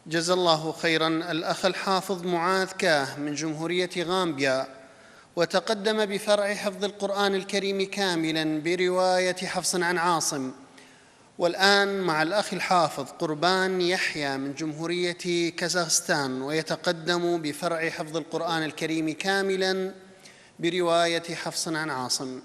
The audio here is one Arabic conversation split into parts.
جزا الله خيراً الأخ الحافظ معاذ كاه من جمهورية غامبيا، وتقدم بفرع حفظ القرآن الكريم كاملاً برواية حفص عن عاصم. والآن مع الأخ الحافظ قربان يحيى من جمهورية كازاخستان، ويتقدم بفرع حفظ القرآن الكريم كاملاً برواية حفص عن عاصم.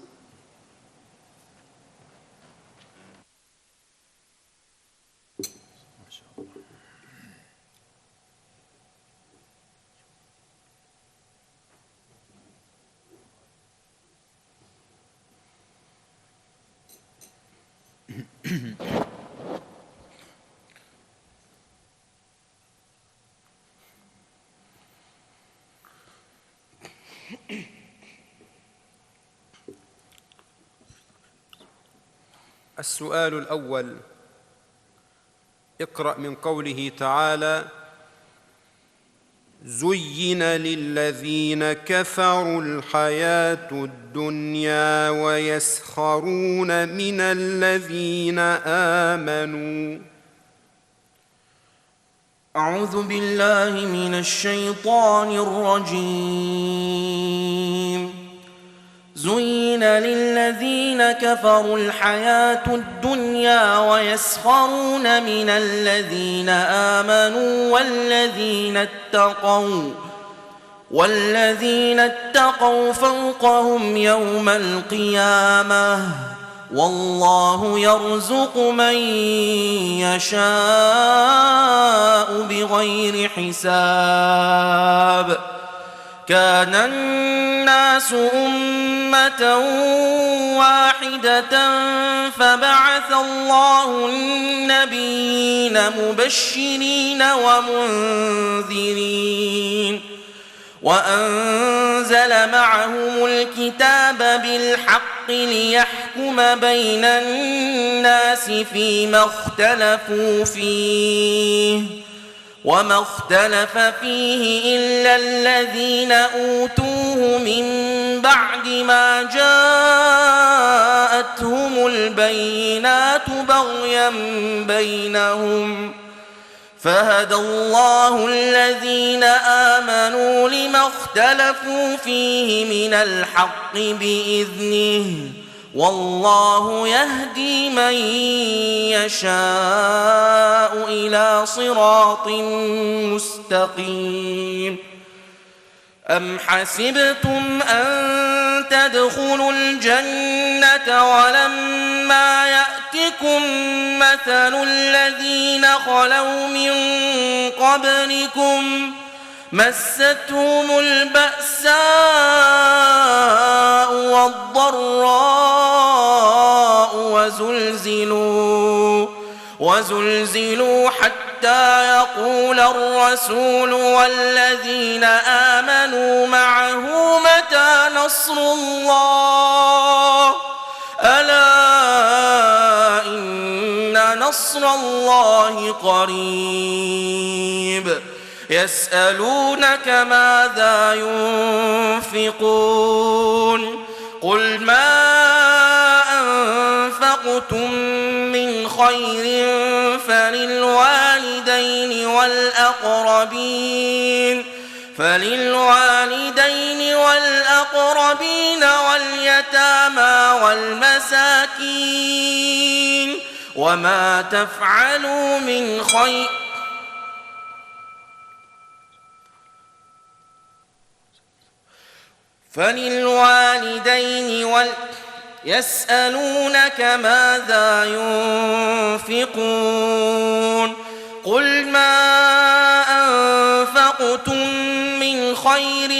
السؤال الأول: اقرأ من قوله تعالى: زين للذين كفروا الحياة الدنيا ويسخرون من الذين آمنوا. أعوذ بالله من الشيطان الرجيم. زين للذين كفروا الحياة الدنيا ويسخرون من الذين آمنوا والذين اتقوا فوقهم يوم القيامة والله يرزق من يشاء بغير حساب. كان الناس أمة واحدة فبعث الله النبيين مبشرين ومنذرين وأنزل معهم الكتاب بالحق ليحكم بين الناس فيما اختلفوا فيه وما اختلف فيه إلا الذين أوتوه من بعد ما جاءتهم البينات بغيا بينهم فهدى الله الذين آمنوا لما اختلفوا فيه من الحق بإذنه والله يهدي من يشاء إلى صراط مستقيم. أم حسبتم أن تدخلوا الجنة ولما يأتكم مثل الذين خلوا من قبلكم مستهم البأساء والضراء وزلزلوا حتى يقول الرسول والذين آمنوا معه متى نصر الله ألا إن نصر الله قريب. يسألونك ماذا ينفقون قل ما أنفقتم من خير فللوالدين والأقربين واليتامى والمساكين وما تفعلوا من خير يسألونك ماذا ينفقون قل ما أنفقتم من خير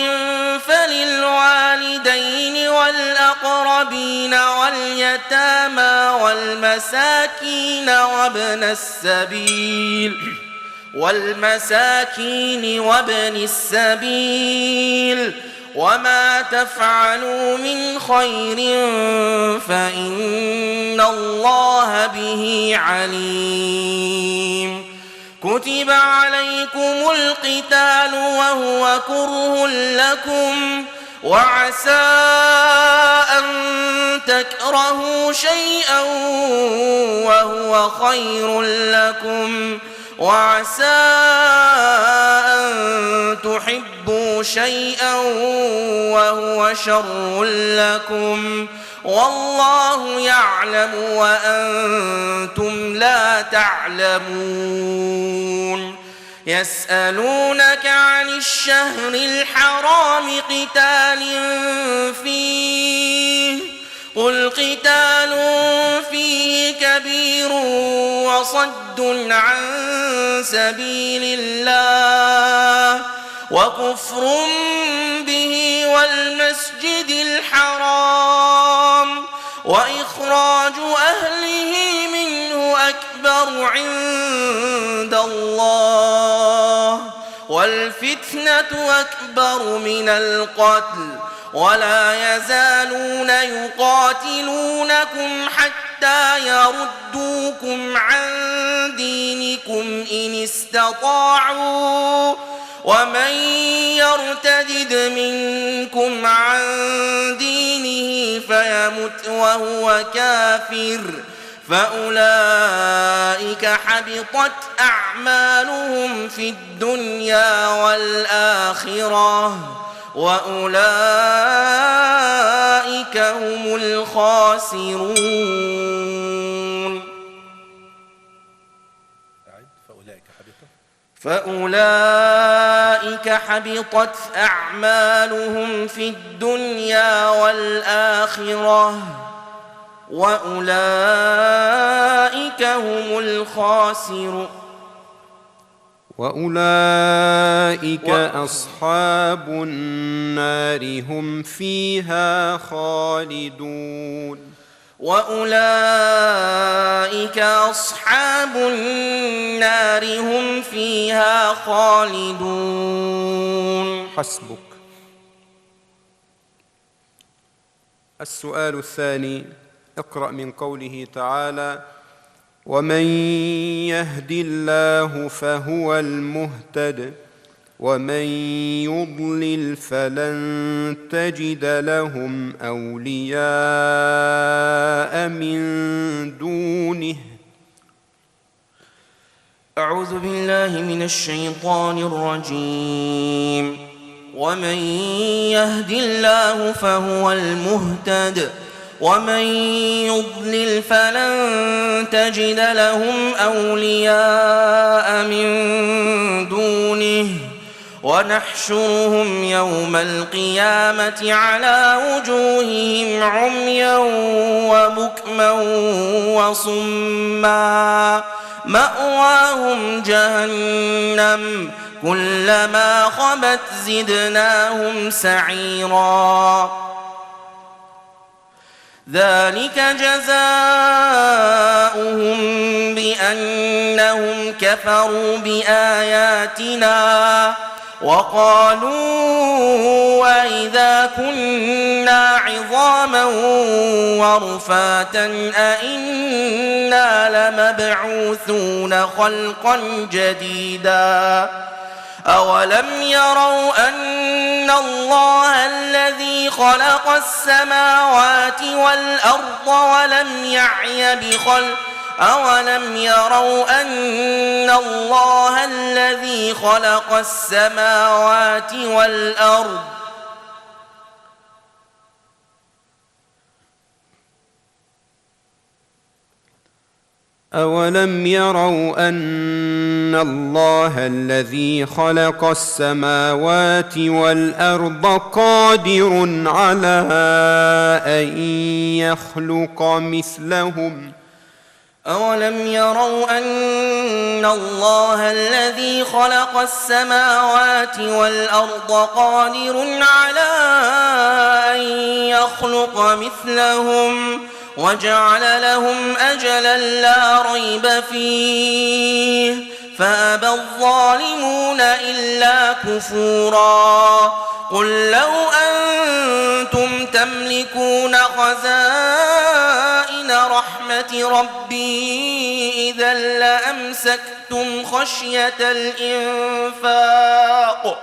فللوالدين والأقربين واليتامى والمساكين وابن السبيل وما تفعلوا من خير فإن الله به عليم. كتب عليكم القتال وهو كره لكم وعسى أن تكرهوا شيئا وهو خير لكم وعسى أن تحبوا شيئا وهو شر لكم والله يعلم وأنتم لا تعلمون يسألونك عن الشهر الحرام قتال فيه قل قتال فيه كبير وصد عن سبيل الله وكفر به والمسجد الحرام وإخراج أهله منه أكبر عند الله والفتنة أكبر من القتل ولا يزالون يقاتلونكم حتى يردوكم عن دينكم إن استطاعوا ومن يرتد منكم عن دينه فيمت وهو كافر فأولئك حبطت أعمالهم في الدنيا والآخرة وأولئك هم الخاسرون فأولئك حبطت أعمالهم في الدنيا والآخرة وأولئك هم الخاسرون وأولئك أصحاب النار هم فيها خالدون وأولئك أصحاب النار هم فيها خالدون حسبك. السؤال الثاني: اقرأ من قوله تعالى: ومن يهد الله فهو المهتد ومن يضلل فلن تجد لهم أولياء من دونه. أعوذ بالله من الشيطان الرجيم. ومن يهد الله فهو المهتد ومن يضلل فلن تجد لهم أولياء من دونه ونحشرهم يوم القيامة على وجوههم عميا وبكما وصما مأواهم جهنم كلما خبت زدناهم سعيرا ذلك جزاؤهم بأنهم كفروا بآياتنا وقالوا وإذا كنا عظاما ورفاتا أئنا لمبعوثون خلقا جديدا أولم يروا أن الله الذي خلق السماوات والأرض ولم يعي بخلق أولم يروا أن الله الذي خلق السماوات والأرض أولم يروا أن الله الذي خلق السماوات والأرض قادر على أن يخلق مثلهم أولم يروا أن الله الذي خلق السماوات والأرض قادر على أن يخلق مثلهم وجعل لهم أجلا لا ريب فيه فأبى الظالمون إلا كفورا قل لو أنتم تملكون خزائن رحمة ربي إذا لأمسكتم خشية الإنفاق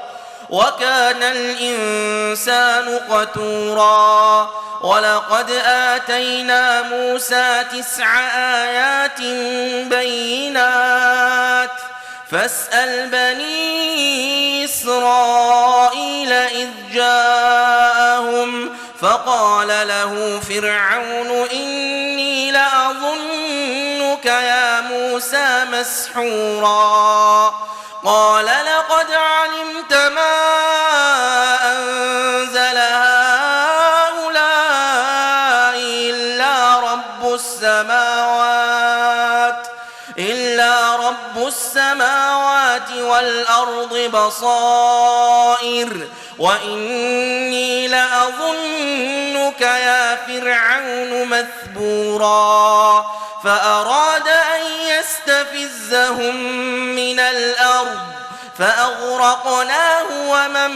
وكان الإنسان قتورا ولقد آتينا موسى 9 آيات بينات فاسأل بني إسرائيل إذ جاءهم فقال له فرعون إني لأظنك يا موسى مسحورا قال لقد علمت ما أنزل هؤلاء إلا رب السماوات والأرض بصائر وإني لأظنك يا فرعون مثبورا فأراد أن يستفزهم من الأرض فأغرقناه ومن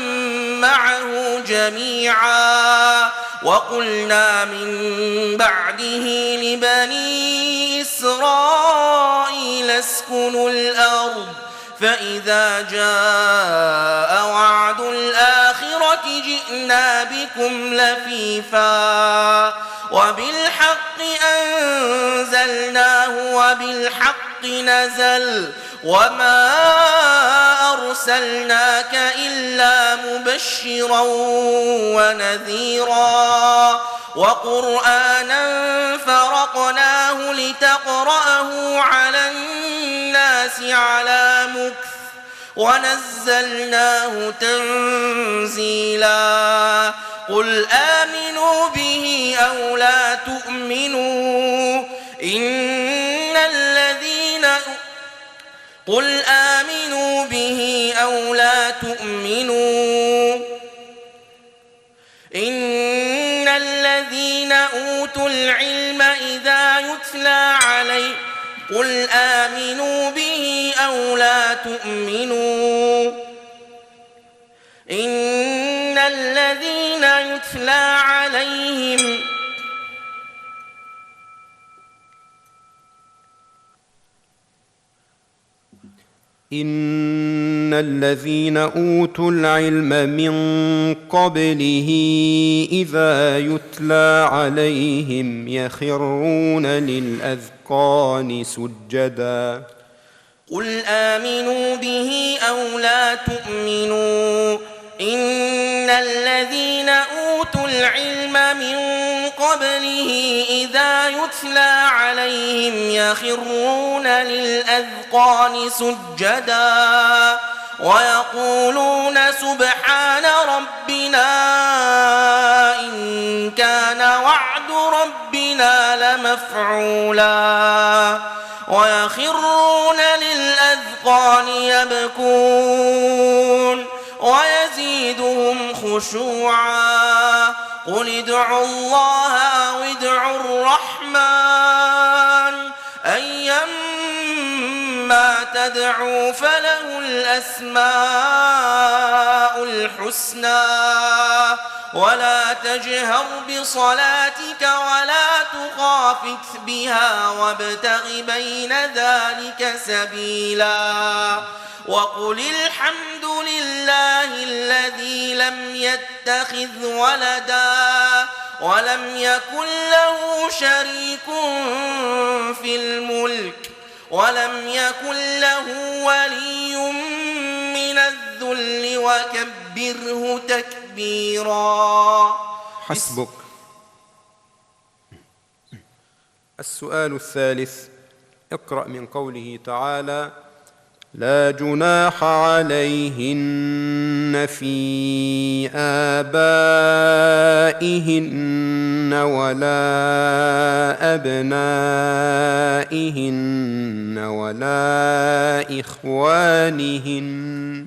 معه جميعا وقلنا من بعده لبني إسرائيل اسكنوا الأرض فإذا جاء وعد الآخرة جئنا بكم لفيفا وبالحق أنزلناه وبالحق نزل وما أرسلناك إلا مبشرا ونذيرا وقرآنا فرقناه لتقرأه على الناس على مكث ونزلناه تنزيلا قل آمنوا به أو لا تؤمنوا إن الذين أوتوا العلم إذا يتلى عليه قل آمنوا به أو لا تؤمنوا إن الذين يتلى عليهم إن الذين أوتوا العلم من قبله إذا يتلى عليهم يخرون للأذقان سجدا قل آمنوا به أو لا تؤمنوا إن الذين أوتوا العلم من قبله إذا يتلى عليهم يخرون للأذقان سجدا ويقولون سبحان ربنا إن كان وعد ربنا لمفعولا ويخرون للأذقان يبكون ويزيدهم خشوعا قل ادعوا الله أو ادعوا الرحمن أيما تدعوا فله الأسماء الحسنى ولا تجهر بصلاتك ولا تخافت بها وابتغ بين ذلك سبيلا وقل الحمد لله الذي لم يتخذ ولدا ولم يكن له شريك في الملك ولم يكن له ولي من الذل وكبره تكبيرا. حسبك. السؤال الثالث، اقرأ من قوله تعالى: لا جناح عليهن في آبائهن ولا أبنائهن ولا إخوانهن.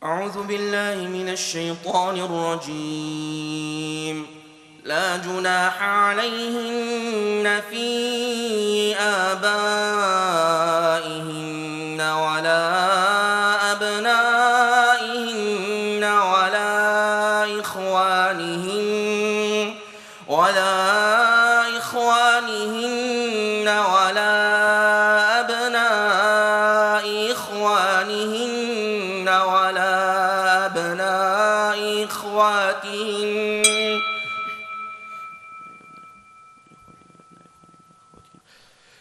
أعوذ بالله من الشيطان الرجيم. لا جناح عليهن في آبائهن ولا أبنائهن ولا إخوانهن ولا أبناء إخوانهن ولا أبناء إخواتهن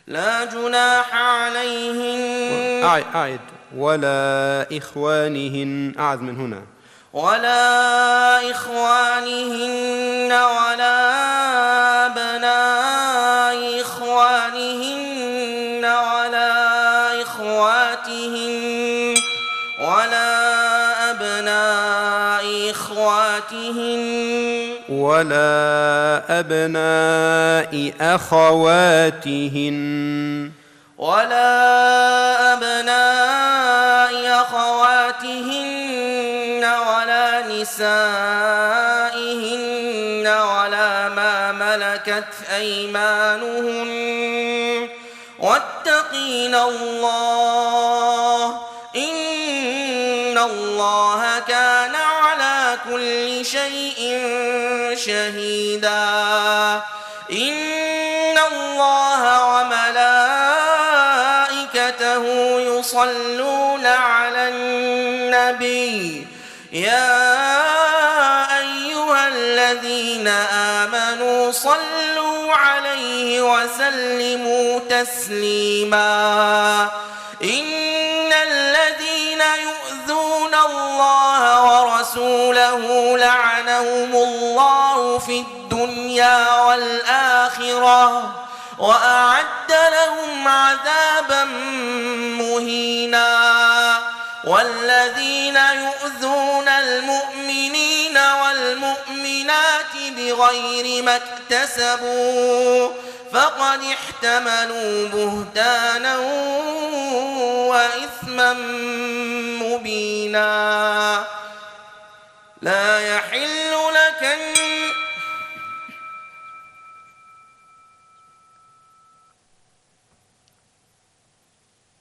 لا جناح عليهن. أعد ولا إخوانهن. أعذ من هنا. ولا إخوانهن ولا أبناء إخوانهن ولا إخواتهن ولا أبناء إخواتهن ولا أبناء أخواتهن ولا أبناء أخواتهن ولا نسائهن ولا ما ملكت أيمانهن واتقين الله إن الله كان على كل شيء شهيدا. إن الله وملائكته يصلون على النبي يا أيها الذين آمنوا صلوا عليه وسلموا تسليما. إن الذين يؤذون الله ورسوله لعنهم الله في الدنيا والآخرة وأعد لهم عذابا مهينا. والذين يؤذون المؤمنين والمؤمنات بغير ما اكتسبوا فقد احتملوا بهتانا وإثما مبينا. لا يحل لك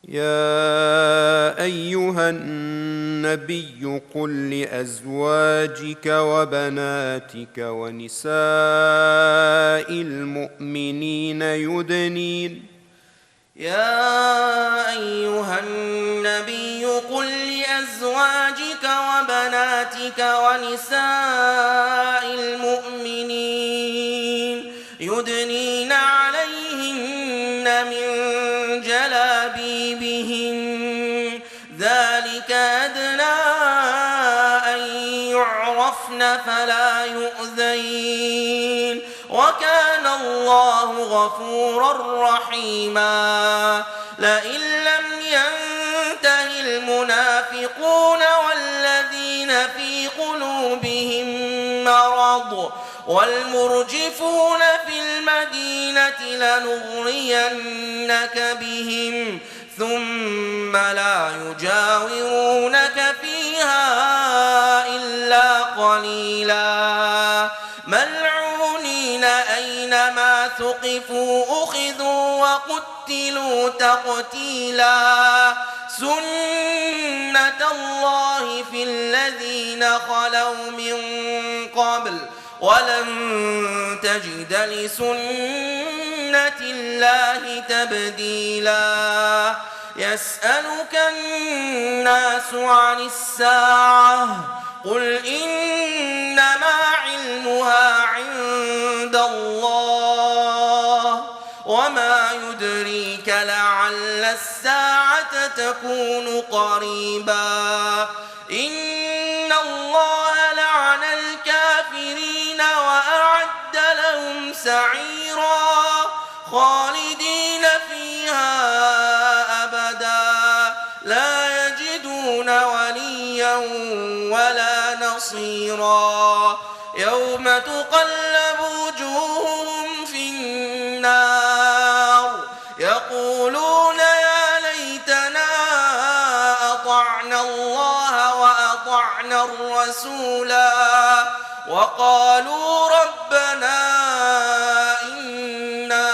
يا أيها النبي قل لأزواجك وبناتك ونساء المؤمنين يدنين يا أيها النبي قل لأزواجك وبناتك ونساء المؤمنين يدنين عليهن من جلابيبهن ذلك أدنى أن يعرفن فلا يؤذين وكان الله غفورا رحيما. لئن لم ينته المنافقون والذين في قلوبهم مرض والمرجفون في المدينة لنغرينك بهم ثم لا يجاورونك فيها إلا قليلا. ملعونين أينما ثقفوا أخذوا وقتلوا تقتيلا. سنة الله في الذين خلوا من قبل ولن تجد لسنة الله تبديلا. يسألك الناس عن الساعة قل إنما علمها عند الله وما يدريك لعل الساعة تكون قريبا. إن الله لعن الكافرين وأعد لهم سعيرا خالدين فيها أبدا لا يجدون وليا ولا نصيرا. يوم تقلب وجوههم في النار يقولون يا ليتنا أطعنا الله وأطعنا الرسولا وقالوا ربنا إنا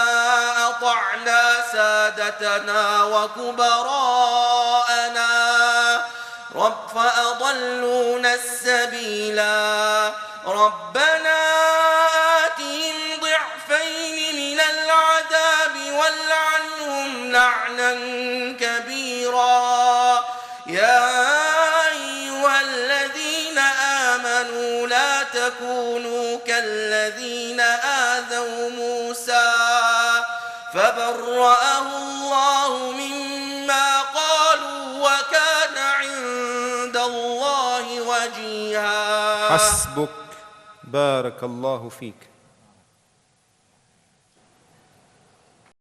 أطعنا سادتنا وكبراءنا فأضلونا السبيلا. ربنا آتهم ضعفين من العذاب والعنهم لعنا كبيرا. يا أيها الذين آمنوا لا تكونوا كالذين آذوا موسى فبرأه الله مما قالوا وكان وجيها. حسبك. بارك الله فيك.